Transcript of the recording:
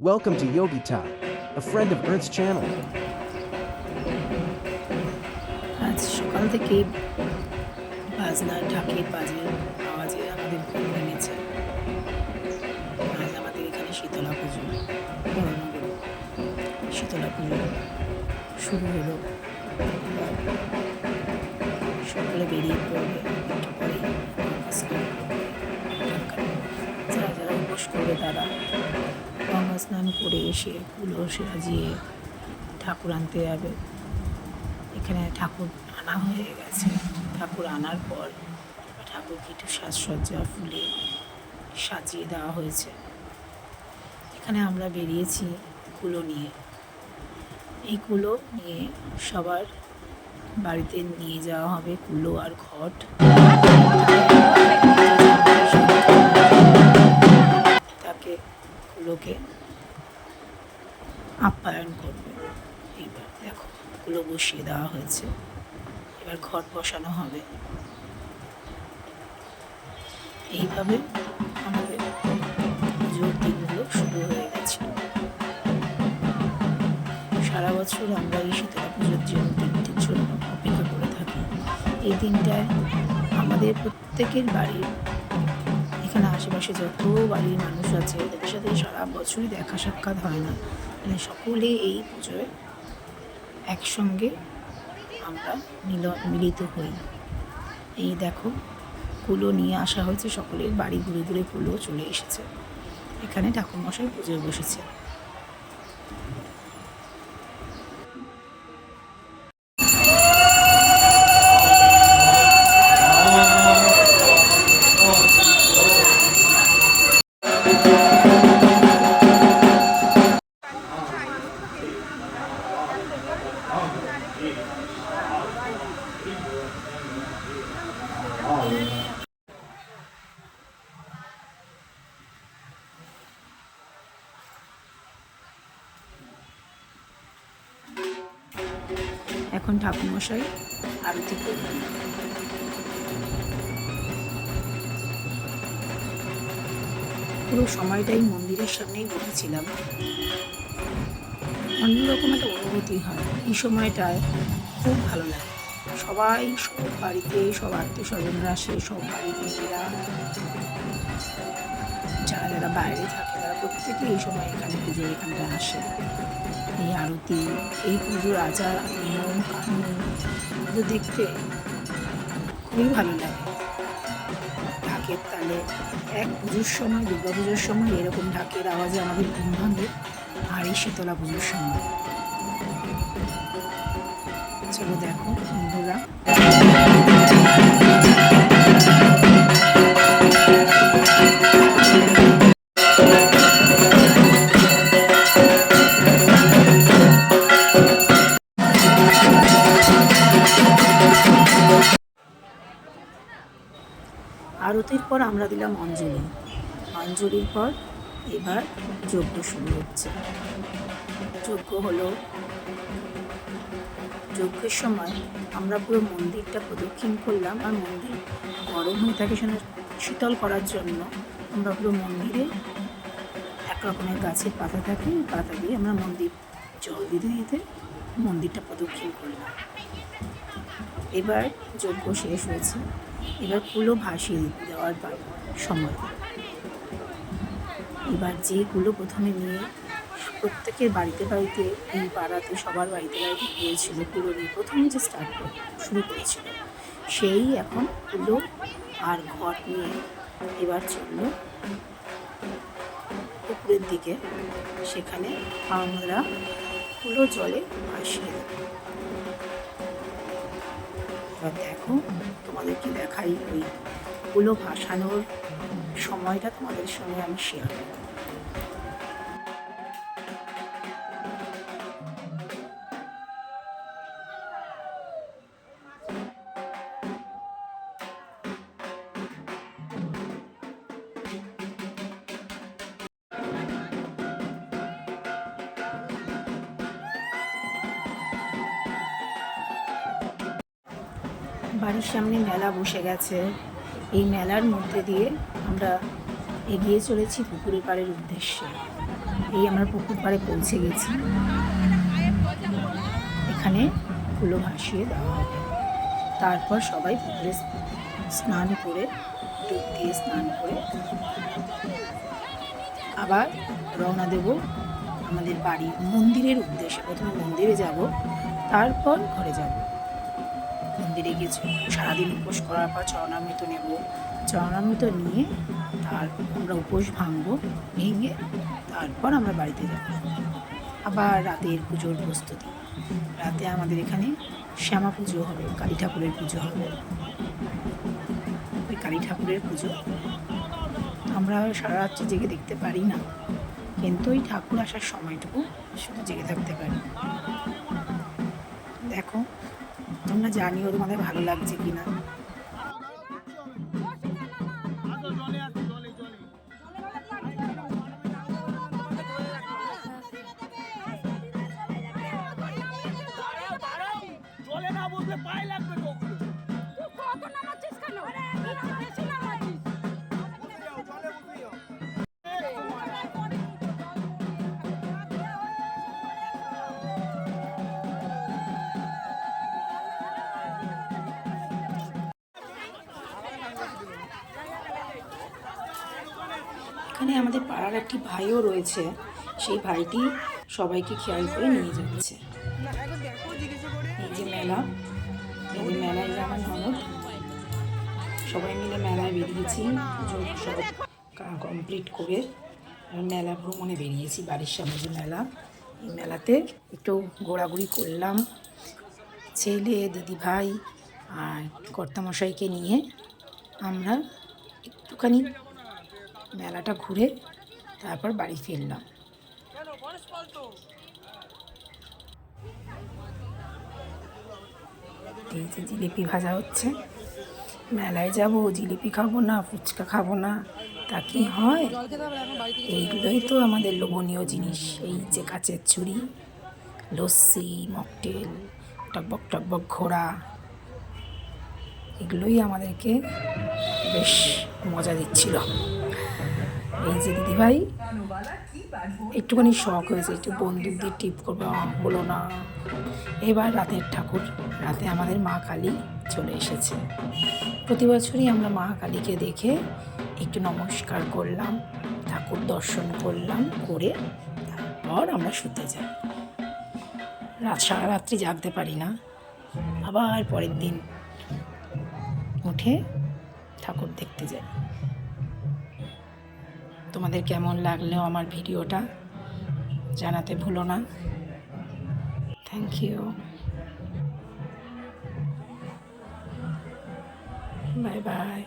Welcome to Yogi Talk, a friend of Earth's channel. আজ সকাল থেকে বাজনা ঢাকের বাজের আওয়াজে আমাদের ঘুম ভেঙেছে। আজ আমাদের এখানে শীতলা পুজো, বড়নগরে শীতলা পুজো শুরু হলো। সকালে বেরিয়ে পড়বে, একটু পরে যারা যারা উপোস করবে তারা গঙ্গা স্নান করে এসে কুলো সাজিয়ে ঠাকুর আনতে যাবে। এখানে ঠাকুর আনা হয়ে গেছে। ঠাকুর আনার পর ঠাকুরকে একটু সাজসজ্জা ফুলে সাজিয়ে দেওয়া হয়েছে। এখানে আমরা বেরিয়েছি কুলো নিয়ে। এই কুলো নিয়ে সবার বাড়িতে নিয়ে যাওয়া হবে কুলো আর ঘট। তাকে কুলোকে আপ্যায়ন করবে। এইবার দেখো কুলো বসিয়ে দেওয়া হয়েছে, এবার ঘট বসানো হবে। এইভাবে আমাদের পুজোর দিনগুলো শুরু হয়ে গেছে। সারা বছর আমরা এই শীতলা পুজোর দিনটির জন্য অপেক্ষা করে থাকি। এই দিনটায় আমাদের প্রত্যেকের বাড়ির এখানে আশেপাশে যত বাড়ির মানুষ আছে তাদের সাথে সারা বছরই দেখা সাক্ষাৎ হয় না, মানে সকলে এই পুজোয় একসঙ্গে আমরা মিলিত হই। এই দেখো কুলো নিয়ে আসা হয়েছে, সকলের বাড়ি ঘুরে ঘুরে কুলো চলে এসেছে। এখানে ঠাকুরমশাই পুজোয় বসেছে। এখন ঠাকুরমশাই আরতি করবেন। পুরো সময়টাই মন্দিরের সামনেই বসেছিলাম। অন্যরকম একটা অনুভূতি হয় এই সময়টায়, খুব ভালো লাগে। সবাই সব বাড়িতে সব আত্মীয় স্বজনরা আসে, সব বাড়ির মেয়েরা যারা যারা বাইরে থাকে তারা প্রত্যেকে এই সময় এখানে পুজোর এখানটায় আসে। এই আরতি, এই পুজোর আচার নিয়ম কানুন পুজো দেখতে খুবই ভালো লাগে। ঢাকের তালে এক পুজোর সময়, দুর্গা পুজোর সময় এরকম ঢাকের আওয়াজে আমাদের ঘুম ভাঙে, আর এই শীতলা পুজোর সময়। চলো দেখো বন্ধুরা, আরতির পর আমরা দিলাম অঞ্জলি। অঞ্জলির পর এবার যজ্ঞ শুরু হচ্ছে। যজ্ঞ হলো, যজ্ঞের সময় আমরা পুরো মন্দিরটা প্রদক্ষিণ করলাম। আর মন্দির গরম হয়ে থাকে, সেখানে শীতল করার জন্য আমরা পুরো মন্দিরে এক রকমের গাছের পাতা থাকে, পাতা দিয়ে আমরা মন্দির জল দিতে দিতে মন্দিরটা প্রদক্ষিণ করলাম। এবার যজ্ঞ শেষ হয়েছে, এবার কুলো ভাসিয়ে দেওয়ার সময়। এবার যে কুলো প্রথমে নিয়ে প্রত্যেকের বাড়িতে বাড়িতে, এই পাড়াতে সবার বাড়িতে বাড়িতে গিয়েছিল কুলো নিয়ে প্রথমে যে শুরু করেছিল, সেই এখন কুলো আর ঘট নিয়ে এবার চলল পুকুরের দিকে। সেখানে আমরা কুলো জলে ভাসিয়ে দেব। এবার দেখো তোমাদেরকে দেখাই ওই কুলো ভাসানোর সময়টা তোমাদের সঙ্গে আমি শেয়ার করব। বাড়ির সামনে মেলা বসে গেছে। এই মেলার মধ্যে দিয়ে আমরা এগিয়ে চলেছি পুকুরের পাড়ের উদ্দেশ্যে। এই আমরা পুকুর পাড়ে পৌঁছে গেছি। এখানে ফুলো ভাসিয়ে দেওয়া হবে, তারপর সবাই পুকুরে স্নান করে, ডুব দিয়ে স্নান করে আবার রওনা দেব আমাদের বাড়ির মন্দিরের উদ্দেশ্যে। প্রথমে মন্দিরে যাব, তারপর ঘরে যাব। মন্দিরে গেছি, সারাদিন উপোস করার পর চরণামৃত নেব। চরণামৃত নিয়ে তারপর আমরা উপোস ভেঙে তারপর আমরা বাড়িতে যাব। আবার রাতের পুজোর প্রস্তুতি। রাতে আমাদের এখানে শ্যামা পুজো হবে, কালী ঠাকুরের পুজো হবে। ওই কালী ঠাকুরের পুজো আমরা সারা রাত্রি জেগে দেখতে পারি না, কিন্তু ওই ঠাকুর আসার সময়টুকু শুধু জেগে থাকতে পারি। দেখো, তোমরা জানিও তোমাদের ভালো লাগছে কিনা। এখানে আমাদের পাড়ার একটি ভাইও রয়েছে, সেই ভাইটি সবাইকে খেয়াল করে নিয়ে যাচ্ছে। এই যে মেলা, এই যে মেলায় যে আমার ননদ, সবাই মিলে মেলায় বেরিয়েছি। পুজো সব কমপ্লিট করে মেলা ভ্রমণে বেরিয়েছি। বাড়ির সামনে যে মেলা, এই মেলাতে একটু ঘোরাঘুরি করলাম। ছেলে, দিদিভাই আর কর্তামশাইকে নিয়ে আমরা একটুখানি মেলাটা ঘুরে তারপর বাড়ি ফিরলাম। এই যে জিলিপি ভাজা হচ্ছে। মেলায় যাব, জিলিপি খাবো না, ফুচকা খাবো না, তা কি হয়? এইগুলোই তো আমাদের লোভনীয় জিনিস। এই যে কাচের ছুরি, লস্যি, মকটেল, টকবক টকবক ঘোড়া, এগুলোই আমাদেরকে বেশ মজা দিচ্ছিল। এই যে দিদিভাই একটুখানি শখ হয়েছে, একটু বন্দুক দিয়ে টিপ করবে, হলো না। এবার রাতের ঠাকুর, রাতে আমাদের মা কালী চলে এসেছে। প্রতি বছরই আমরা মা কালীকে দেখে একটু নমস্কার করলাম, ঠাকুর দর্শন করলাম, করে তারপর আমরা শুতে যাই। সারা রাত্রি জাগতে পারি না, আবার পরের দিন উঠে ঠাকুর দেখতে যাই। তোমাদের কেমন লাগলো আমার ভিডিওটা জানাতে ভুলো না। Thank you, bye by.